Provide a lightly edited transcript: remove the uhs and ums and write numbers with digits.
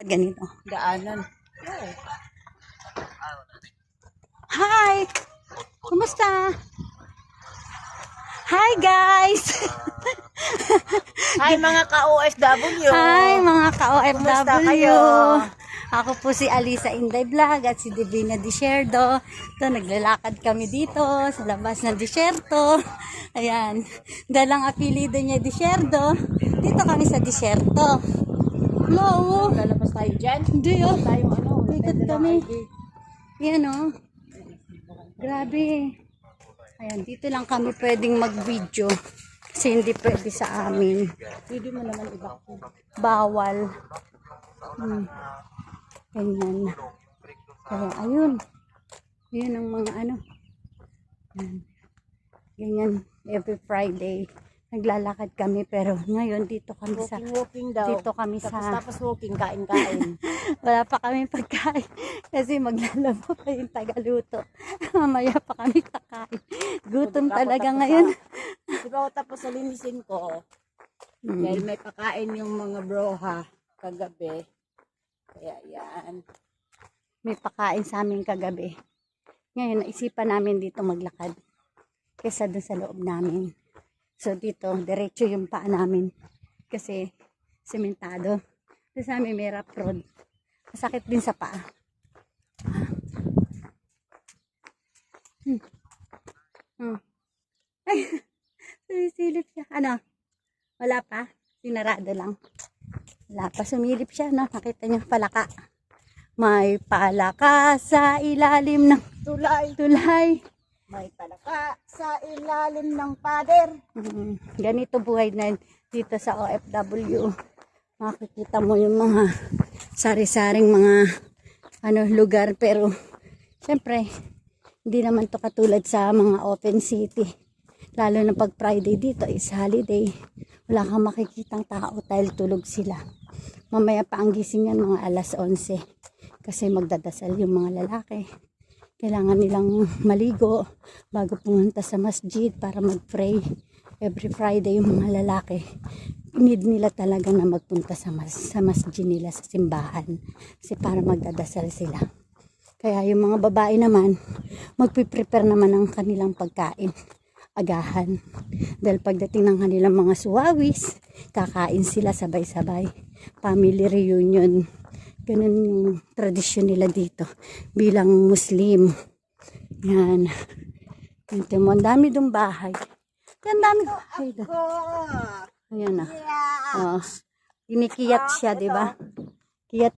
Ganito. Daanan. Hi! Kumusta? Hi guys! Hi mga ka-OFW! Hi mga ka-OFW! Kumusta kayo? Ako po si Alisa Inday Vlog at si Divina Desierto. Ito, naglalakad kami dito sa labas ng Desierto. Ayan. Dalang apelido niya Desierto. Dito kami sa Desierto. Hello! Lalabas tayo dyan. Hindi oh. Tayong ano. Ikot kami. Yan oh. Grabe. Ayan, dito lang kami pwedeng mag-video. Kasi hindi pwede sa amin. Pwede mo naman iba ko. Bawal. Ganyan. Kaya, ayun. Ayun ang mga ano. Ganyan. Every Friday. Naglalakad kami. Pero ngayon, dito kami sa... Walking daw. Dito kami sa... Tapos walking, kain-kain. Wala pa kami pagkain. Kasi maglalaba pa yung tagaluto. Mamaya pa kami kakain. Gutom talaga ngayon. Diba tapos sa linisin ko, dahil may pakain yung mga broha kagabi. Kaya yan. May pakain sa amin kagabi. Ngayon, naisipan namin dito maglakad. Kesa doon sa loob namin. So dito, diretso yung paa namin. Kasi sementado. Doon sa amin may rough road. Masakit din sa paa. Ay, sumisilip siya. Ano? Wala pa? Sinarado lang. Wala pa. Sumilip siya. No? Nakita niya palaka. May palaka sa ilalim ng tulay. May palaka sa ilalim ng pader. Ganito buhay na dito sa OFW. Makikita mo yung mga sari-saring mga lugar. Pero, syempre, hindi naman to katulad sa mga open city. Lalo na pag Friday dito is holiday. Wala kang makikitang tao dahil tulog sila. Mamaya pa ang gising yan mga alas 11. Kasi magdadasal yung mga lalaki. Kailangan nilang maligo bago pumunta sa masjid para mag-pray. Every Friday yung mga lalaki, need nila talaga na magpunta sa masjid nila, sa simbahan. Kasi para magdadasal sila. Kaya yung mga babae naman, magpiprepare naman ng kanilang pagkain. Agahan. Dahil pagdating ng kanilang mga suwawis, kakain sila sabay-sabay. Family reunion. Ganun yung tradisyon nila dito bilang Muslim. Yan. Ito mo, ang dami dong bahay. Ang dami bahay. Ayan na. Oh, inikiyat siya, di ba?